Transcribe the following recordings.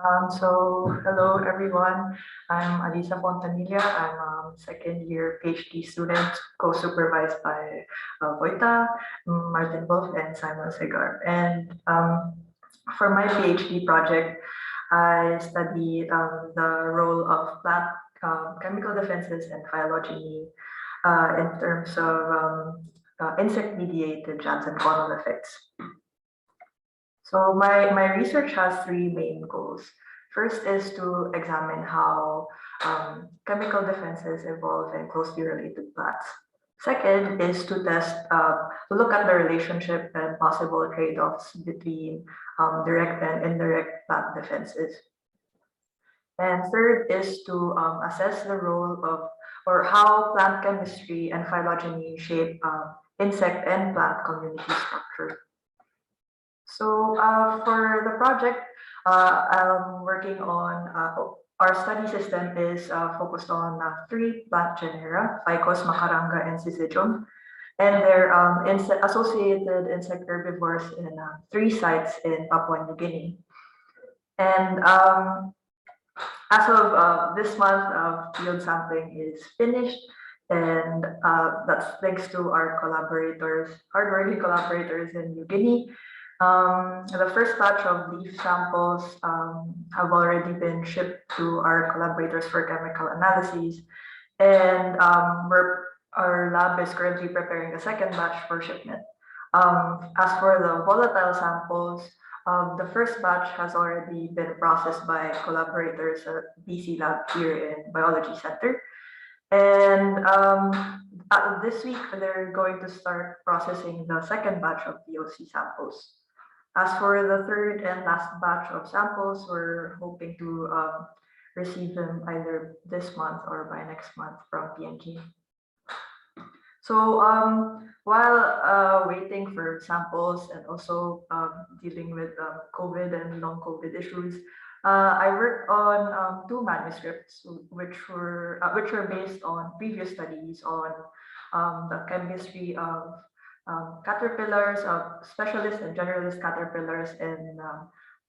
Hello everyone. I'm Alyssa Fontanilla. I'm a second year PhD student, co-supervised by Voita, Martin Wolf, and Simon Segar. And for my PhD project, I studied the role of plant chemical defenses and phylogeny in terms of insect-mediated Janzen-Connell effects. So my research has three main goals. First is to examine how chemical defenses evolve in closely related plants. Second is to look at the relationship and possible trade-offs between direct and indirect plant defenses. And third is to assess the role of or how plant chemistry and phylogeny shape insect and plant community structure. So for the project, I'm working on our study system is focused on three plant genera, Ficus, Macaranga, and Syzygium, and they're associated insect herbivores in three sites in Papua New Guinea. And as of this month, field sampling is finished, and that's thanks to our collaborators, hardworking collaborators in New Guinea. The first batch of leaf samples have already been shipped to our collaborators for chemical analyses, and our lab is currently preparing the second batch for shipment. As for the volatile samples, the first batch has already been processed by collaborators at BC Lab here in Biology Center. And this week, they're going to start processing the second batch of VOC samples. As for the third and last batch of samples, we're hoping to receive them either this month or by next month from PNG. So while waiting for samples and also dealing with COVID and long COVID issues, I worked on two manuscripts which were based on previous studies on the chemistry of caterpillars, of specialist and generalist caterpillars in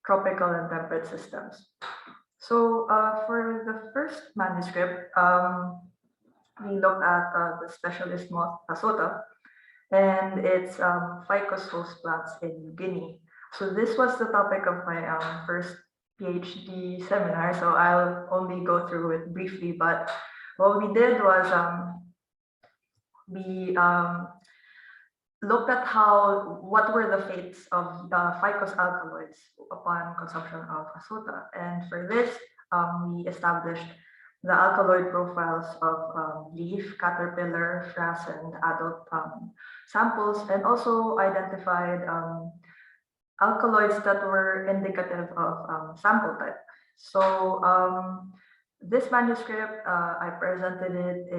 tropical and temperate systems. So for the first manuscript, we looked at the specialist moth Asota and its ficus host plants in New Guinea. So this was the topic of my first PhD seminar, so I'll only go through it briefly, but what we did was we looked at what were the fates of the ficus alkaloids upon consumption of Asota. And for this, we established the alkaloid profiles of leaf, caterpillar, frass, and adult samples, and also identified alkaloids that were indicative of sample type. So this manuscript, I presented it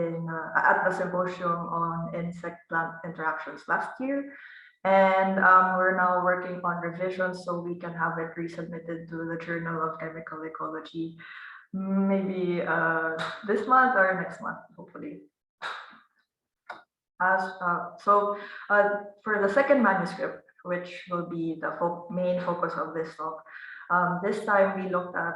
at the symposium on insect-plant interactions last year. And we're now working on revisions so we can have it resubmitted to the Journal of Chemical Ecology, maybe this month or next month, hopefully. For the second manuscript, which will be the main focus of this talk, this time we looked at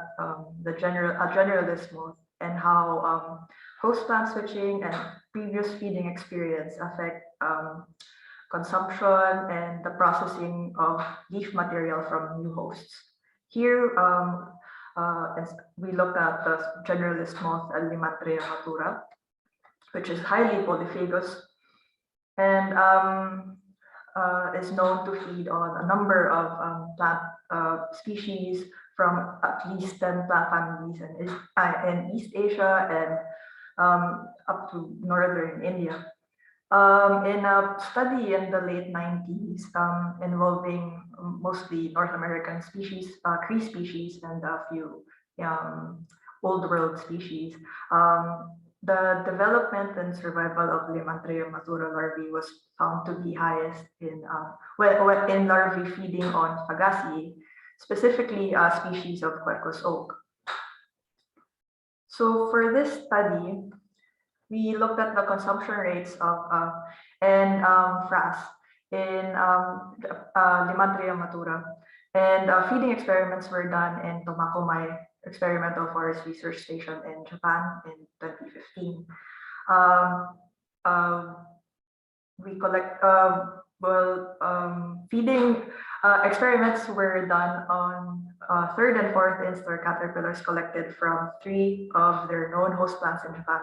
the generalist moth and how host plant switching and previous feeding experience affect consumption and the processing of leaf material from new hosts. Here, we looked at the generalist moth Limatrea matura, which is highly polyphagous and is known to feed on a number of plant species from at least 10 plant families in East Asia and up to northern India. In a study in the late 90s involving mostly North American species, Cree species, and a few old world species, the development and survival of Limantrea matura larvae was found to be highest in larvae feeding on Fagaceae, specifically a species of Quercus oak. So for this study, we looked at the consumption rates of frass in Limandria matura. And feeding experiments were done in Tomakomai Experimental Forest Research Station in Japan in 2015. Um, uh, we collect, feeding experiments were done on third and fourth instar caterpillars collected from 3 of their known host plants in Japan,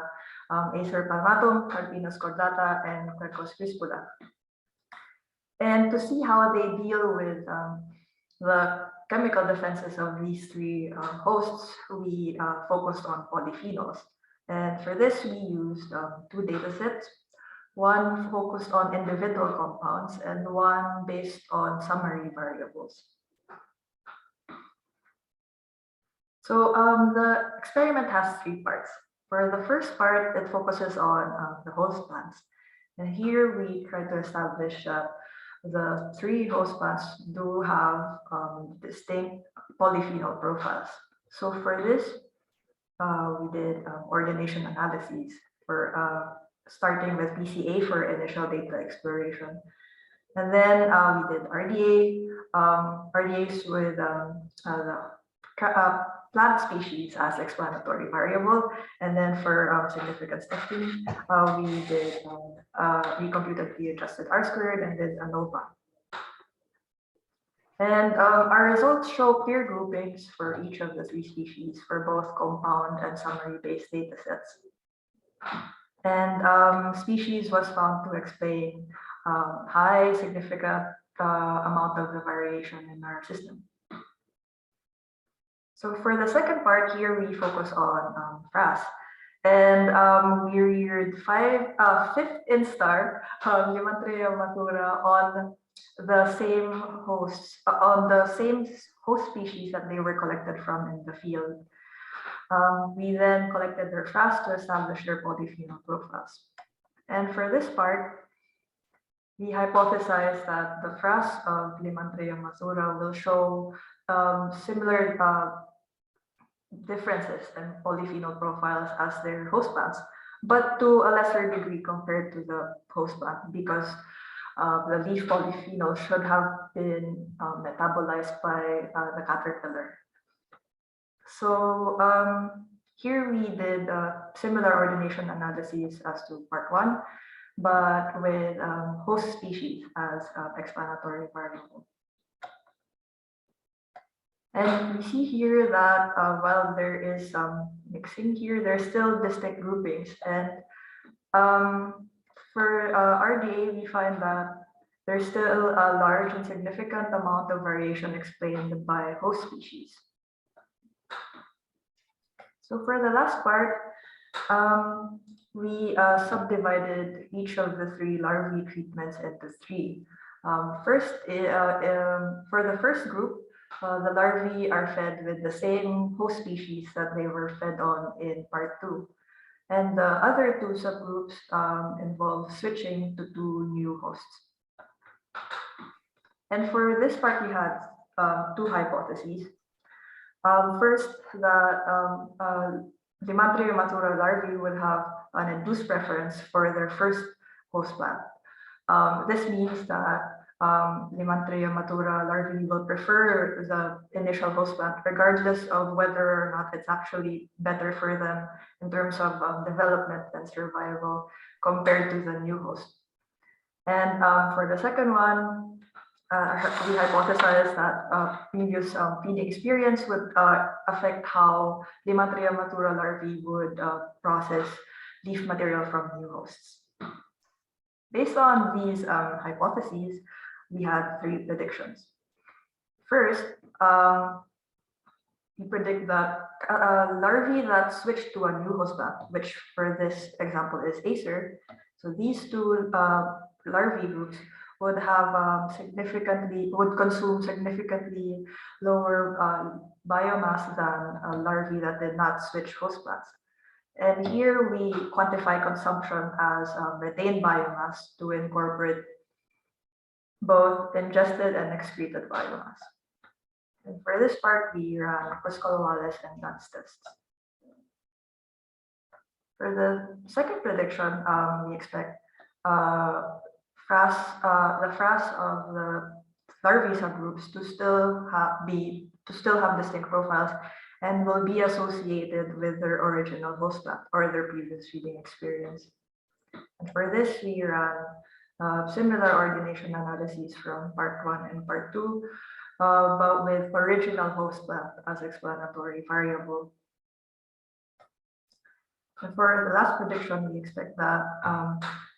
Acer palmatum, Carpinus cordata, and Quercus crispula. And to see how they deal with the chemical defenses of these 3 hosts, we focused on polyphenols. And for this, we used 2 data sets, one focused on individual compounds and one based on summary variables. So the experiment has 3 parts. For the first part, it focuses on the host plants. And here we try to establish that the 3 host plants do have distinct polyphenol profiles. So for this, we did ordination analyses for starting with PCA for initial data exploration. And then we did RDAs with the plant species as explanatory variable. And then for significance testing, we computed the adjusted R-squared and did ANOVA. And our results show clear groupings for each of the 3 species for both compound and summary-based data sets. And species was found to explain high significant amount of the variation in our system. So for the second part here, we focus on FRAS. And we reared 5th instar, Limandria matura, on the same hosts, on the same host species that they were collected from in the field. We then collected their FRAS to establish their polyphenol profiles. And for this part, we hypothesized that the FRAS of Limandria matura will show similar differences in polyphenol profiles as their host plants, but to a lesser degree compared to the host plant, because the leaf polyphenol should have been metabolized by the caterpillar. So here we did similar ordination analyses as to part 1, but with host species as explanatory variable. And we see here that while there is some mixing here, there's still distinct groupings. And for RDA, we find that there's still a large and significant amount of variation explained by host species. So for the last part, we subdivided each of the 3 larvae treatments into 3. First, for the first group, the larvae are fed with the same host species that they were fed on in part 2. And the other 2 subgroups involve switching to 2 new hosts. And for this part, we had 2 hypotheses. First, that Limandria matura larvae would have an induced preference for their first host plant. This means that Limandria matura larvae will prefer the initial host plant, regardless of whether or not it's actually better for them in terms of development and survival compared to the new host. And for the second one, we hypothesized that previous feeding experience would affect how Limandria matura larvae would process leaf material from new hosts. Based on these hypotheses, we had 3 predictions. First, we predict that larvae that switch to a new host plant, which for this example is Acer. So these 2 larvae groups would have would consume significantly lower biomass than larvae that did not switch host plants. And here we quantify consumption as retained biomass to incorporate both ingested and excreted biomass. And for this part, we ran Pascal-Wallace and Dunn's tests. For the second prediction, we expect the frass of the larvae subgroups to still have distinct profiles and will be associated with their original host plant or their previous feeding experience. And for this, we ran similar ordination analyses from part 1 and part 2, but with original host plant as explanatory variable. And for the last prediction, we expect that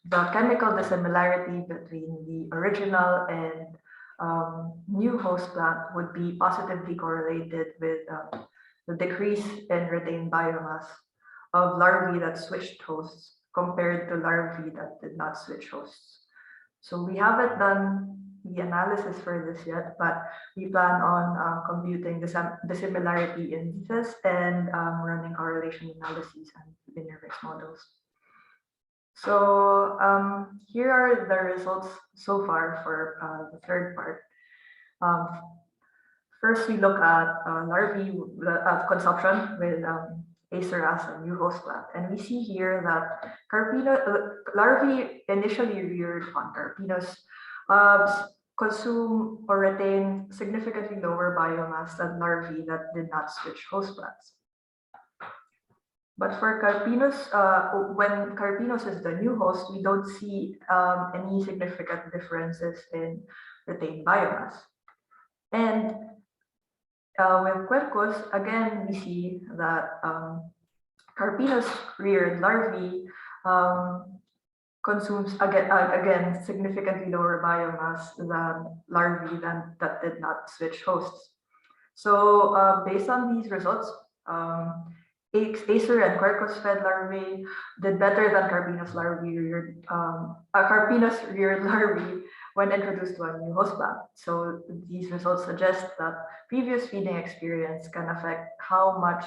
the chemical dissimilarity between the original and new host plant would be positively correlated with the decrease in retained biomass of larvae that switched hosts compared to larvae that did not switch hosts. So we haven't done the analysis for this yet, but we plan on computing the similarity indices and running correlation analyses and linear mixed models. So here are the results so far for the third part. First, we look at larvae consumption with Acer as a new host plant, and we see here that larvae initially reared on Carpinus consume or retain significantly lower biomass than larvae that did not switch host plants. But for Carpinus, when Carpinus is the new host, we don't see any significant differences in retained biomass. And with Quercus, again, we see that Carpinus reared larvae consumes again significantly lower biomass than larvae that did not switch hosts. So based on these results, Acer and Quercus fed larvae did better than Carpinus reared larvae when introduced to a new host plant. So these results suggest that previous feeding experience can affect how much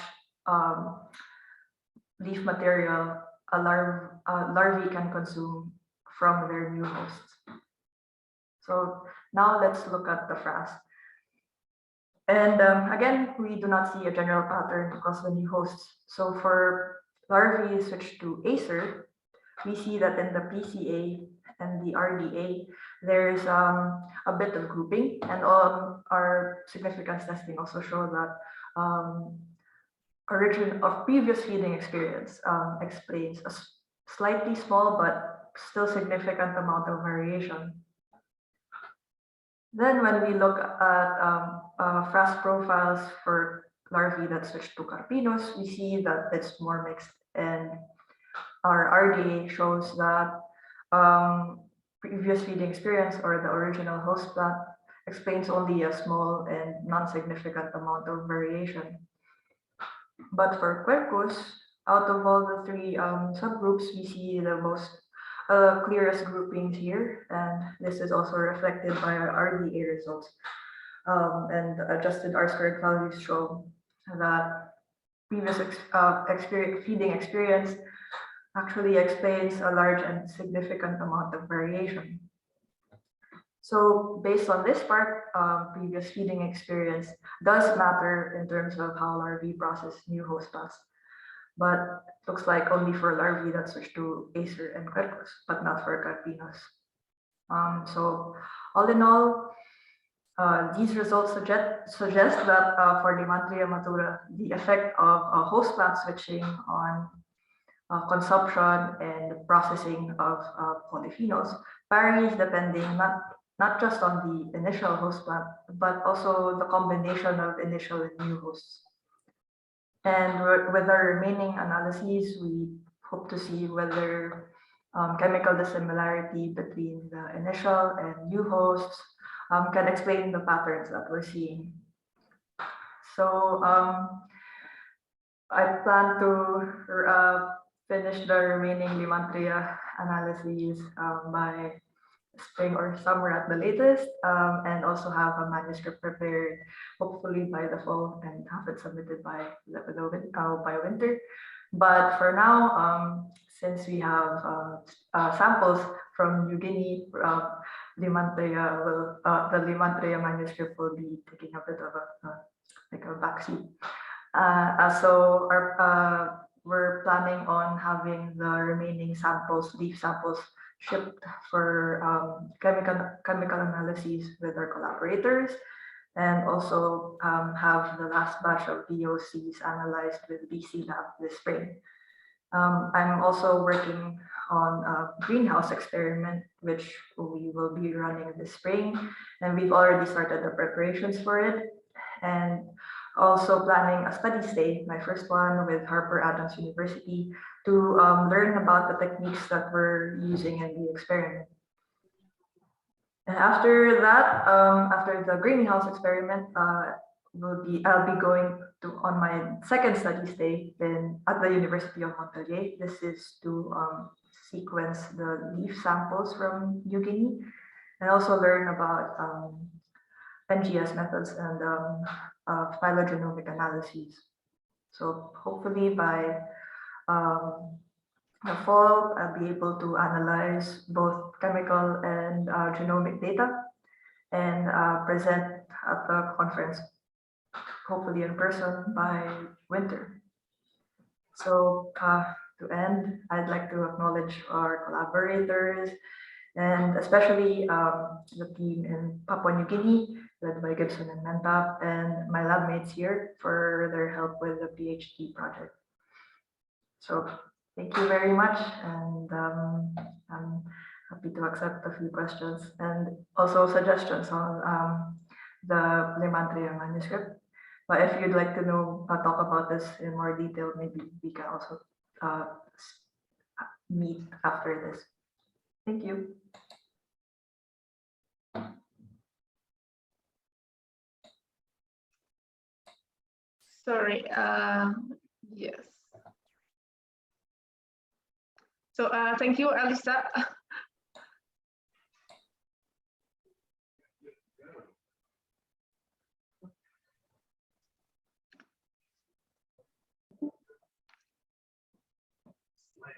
leaf material a larvae can consume from their new hosts. So now let's look at the frass. And again, we do not see a general pattern across the new hosts. So for larvae switched to Acer, we see that in the PCA and the RDA, there's a bit of grouping, and our significance testing also show that origin of previous feeding experience explains a slightly small but still significant amount of variation. Then when we look at frass profiles for larvae that switch to Carpinus, we see that it's more mixed, and our RDA shows that previous feeding experience or the original host plant explains only a small and non-significant amount of variation. But for Quercus, out of all the three subgroups, we see the most clearest groupings here, and this is also reflected by our RDA results. And adjusted R-squared values show that previous feeding experience actually explains a large and significant amount of variation. So based on this part, previous feeding experience does matter in terms of how larvae process new host plants, but looks like only for larvae that switch to Acer and Quercus, but not for Carpinus. So all in all, these results suggest that for Limantria matura, the effect of host plant switching on consumption and processing of polyphenols varies depending not just on the initial host plant, but also the combination of initial and new hosts. And with our remaining analyses, we hope to see whether chemical dissimilarity between the initial and new hosts can explain the patterns that we're seeing. So I plan to finish the remaining Limantria analyses by spring or summer at the latest, and also have a manuscript prepared hopefully by the fall and have it submitted by winter. But for now, since we have samples from New Guinea, the Limantria manuscript will be taking a bit of a backseat. So we're planning on having the remaining samples, leaf samples, shipped for chemical analyses with our collaborators, and also have the last batch of VOCs analyzed with BC Lab this spring. I'm also working on a greenhouse experiment, which we will be running this spring, and we've already started the preparations for it. And also planning a study stay, my first one with Harper Adams University, to learn about the techniques that we're using in the experiment. And after that, after the greenhouse experiment, I'll be going to on my second study stay at the University of Montpellier. This is to sequence the leaf samples from New Guinea and also learn about NGS methods and phylogenomic analyses. So hopefully by the fall, I'll be able to analyze both chemical and genomic data and present at the conference, hopefully in person by winter. So to end, I'd like to acknowledge our collaborators and especially the team in Papua New Guinea, led by Gibson and Mentap, and my lab mates here for their help with the PhD project. So thank you very much, and I'm happy to accept a few questions and also suggestions on the Lemantria manuscript. But if you'd like to know, talk about this in more detail, maybe we can also meet after this. Thank you. Sorry, yes. So thank you, Alyssa.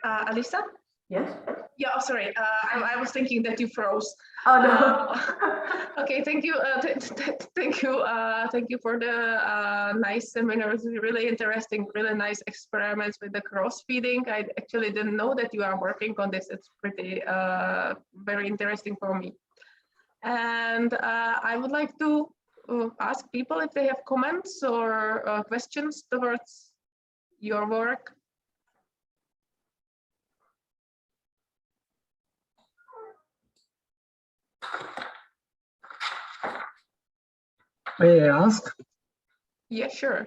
Alyssa? Yes? Yeah, oh, sorry. I was thinking that you froze. Oh, no. Okay, thank you. Thank you for the nice seminar. It was really interesting, really nice experiments with the cross-feeding. I actually didn't know that you are working on this. It's pretty, very interesting for me. And I would like to ask people if they have comments or questions towards your work. May I ask? Yeah, sure.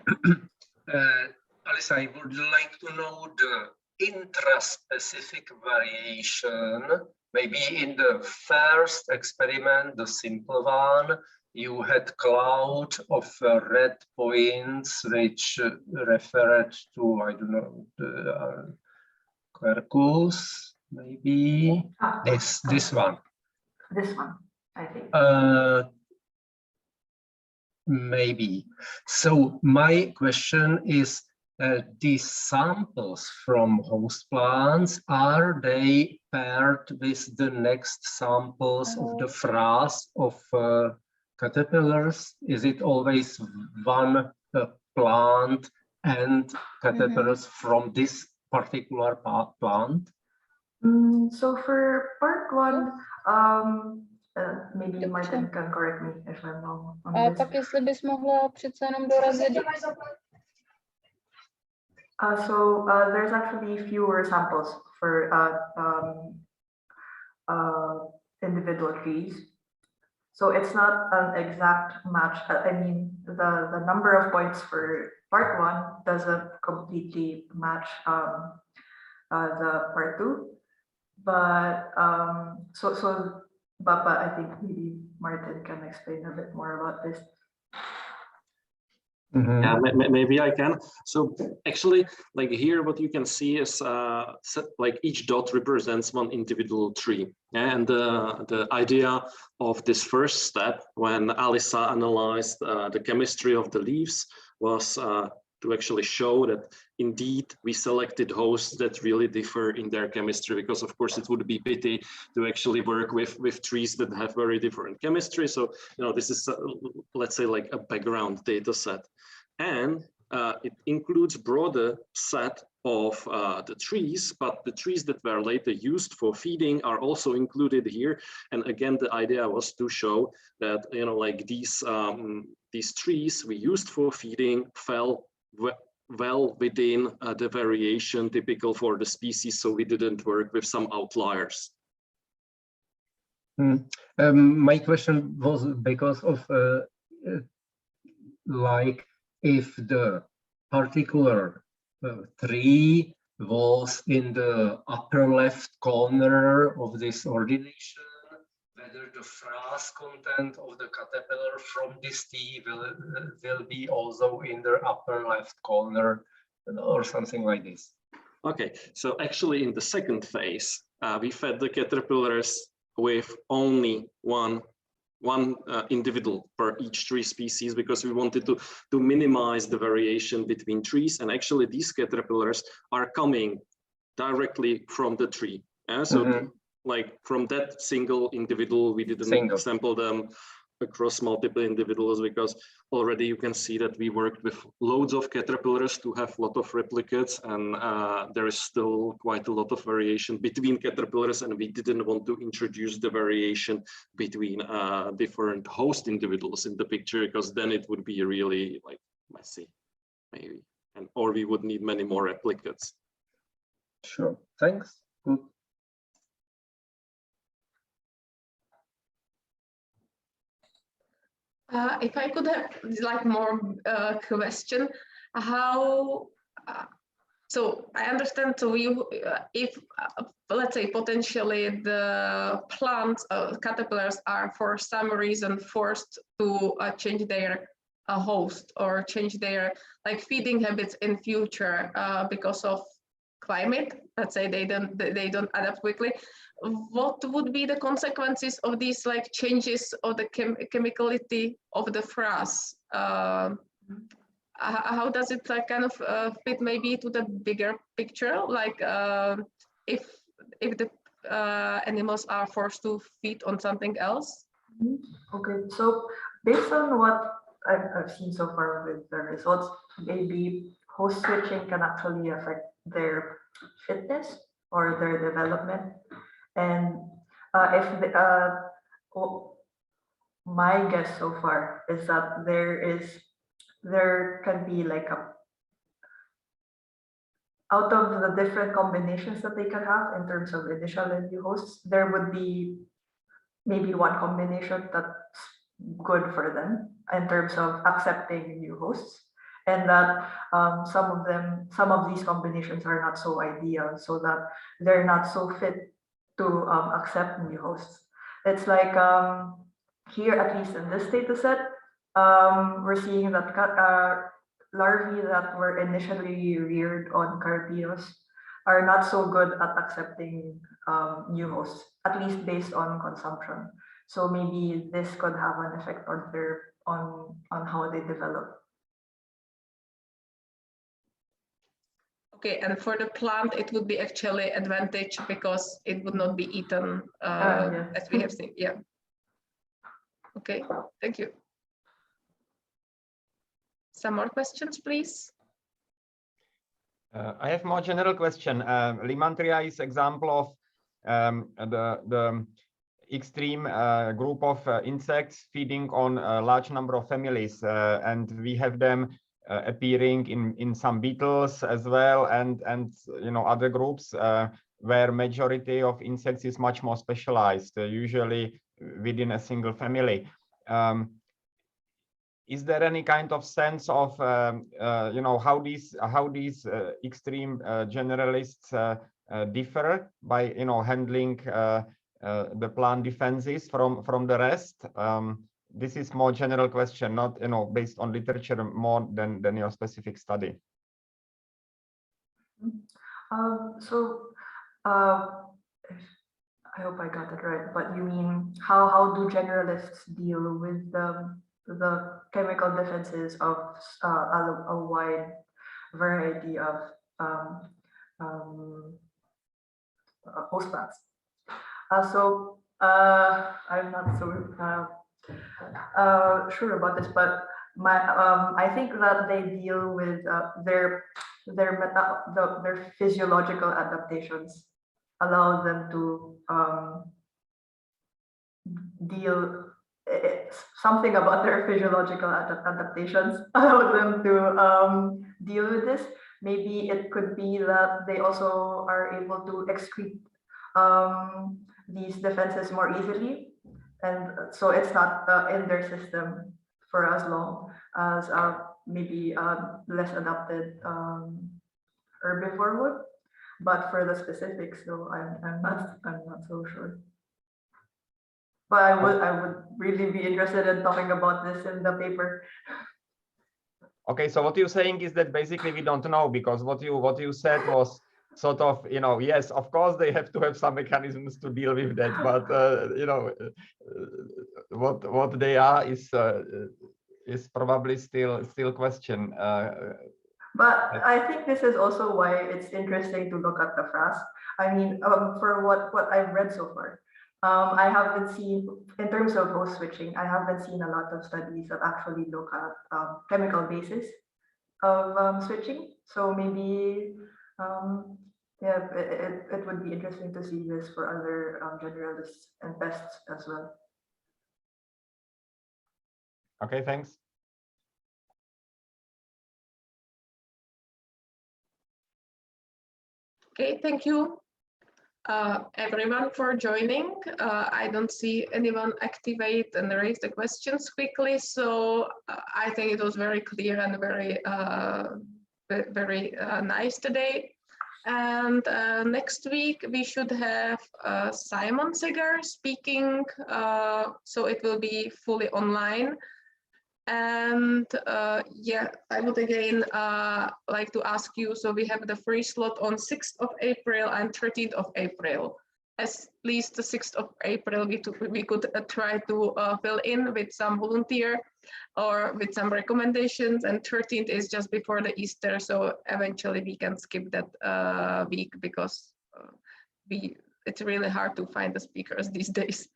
Alyssa, I would like to know the intraspecific variation. Maybe in the first experiment, the simple one, you had cloud of red points which referred to, I don't know, the quercus, maybe this one. This one, I think. Maybe. So my question is, these samples from host plants, are they paired with the next samples of the frass of caterpillars? Is it always one plant and caterpillars from this particular plant? So for part one, maybe Martin can correct me if I'm wrong on this. Pak jestli bys mohla přece jenom dorazit. So there's actually fewer samples for individual trees. So it's not an exact match. I mean, the number of points for part one doesn't completely match the part two. But but I think maybe Martin can explain a bit more about this. Mm-hmm. Yeah, maybe I can. So actually, like here, what you can see is like each dot represents one individual tree. And the idea of this first step, when Alyssa analyzed the chemistry of the leaves, was to actually show that indeed we selected hosts that really differ in their chemistry, because of course it would be pity to actually work with trees that have very different chemistry. So, you know, this is let's say like a background data set, and it includes broader set of the trees, but the trees that were later used for feeding are also included here. And again, the idea was to show that, you know, like these trees we used for feeding fell well within the variation typical for the species, so we didn't work with some outliers. My question was because of like if the particular tree was in the upper left corner of this ordination, whether the frass content of the caterpillar from this tree will be also in the upper left corner or something like this. Okay, so actually in the second phase, we fed the caterpillars with only one individual per each tree species, because we wanted to minimize the variation between trees. And actually these caterpillars are coming directly from the tree. So like from that single individual, we didn't sample them across multiple individuals, because already you can see that we worked with loads of caterpillars to have a lot of replicates, and there is still quite a lot of variation between caterpillars, and we didn't want to introduce the variation between different host individuals in the picture, because then it would be really like messy, maybe, and or we would need many more replicates. Sure, thanks. Good. If I could have like more question, how, so I understand, so you, if let's say potentially the plant caterpillars are for some reason forced to change their host or change their like feeding habits in future because of climate, let's say they don't adapt quickly, what would be the consequences of these like changes of the chemicality of the frass? How does it like kind of fit maybe to the bigger picture, like if the animals are forced to feed on something else? Okay, so based on what I've seen so far with the results, maybe host switching can actually affect their fitness or their development. And my guess so far is that there can be like out of the different combinations that they can have in terms of initial and new hosts, there would be maybe one combination that's good for them in terms of accepting new hosts, and that some of these combinations are not so ideal, so that they're not so fit to accept new hosts. It's like here, at least in this data set, we're seeing that larvae that were initially reared on Carpios are not so good at accepting new hosts, at least based on consumption. So maybe this could have an effect on on how they develop. Okay, and for the plant, it would be actually advantage because it would not be eaten as we have seen. Yeah. Okay, thank you. Some more questions, please. I have more general question. Limantria is example of the extreme group of insects feeding on a large number of families, and we have them appearing in some beetles as well, and you know, other groups where majority of insects is much more specialized, usually within a single family. Is there any kind of sense of you know, how these extreme generalists differ by, you know, handling the plant defenses from the rest? This is more general question, not, you know, based on literature more than your specific study. I hope I got it right, but you mean how do generalists deal with the chemical defenses of a wide variety of host plants? I'm not so sure about this, but I think that they deal with their physiological adaptations allow them to something about their physiological adaptations allow them to deal with this. Maybe it could be that they also are able to excrete these defenses more easily, and so it's not in their system for as long as maybe less adapted herbivore would. But for the specifics, though, I'm not so sure. But I would really be interested in talking about this in the paper. Okay, so what you're saying is that basically we don't know, because what you said was sort of, yes, of course they have to have some mechanisms to deal with that, but what they are is probably still question. But I think this is also why it's interesting to look at the FRAS. I mean, for what I've read so far, I haven't seen, in terms of host switching, I haven't seen a lot of studies that actually look at chemical basis of switching. So maybe, yeah, it would be interesting to see this for other generalists and pests as well. Okay, thanks. Okay, thank you everyone for joining. I don't see anyone activate and raise the questions quickly, so I think it was very clear and very nice today. And next week we should have Simon Seger speaking, so it will be fully online. And yeah, I would again like to ask you, so we have the free slot on 6th of April and 13th of April. At least the 6th of April, we could try to fill in with some volunteer or with some recommendations, and 13th is just before the Easter, so eventually we can skip that week, because it's really hard to find the speakers these days.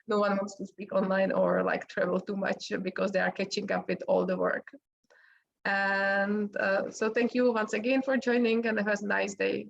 No one wants to speak online or like travel too much because they are catching up with all the work. And so thank you once again for joining, and have a nice day.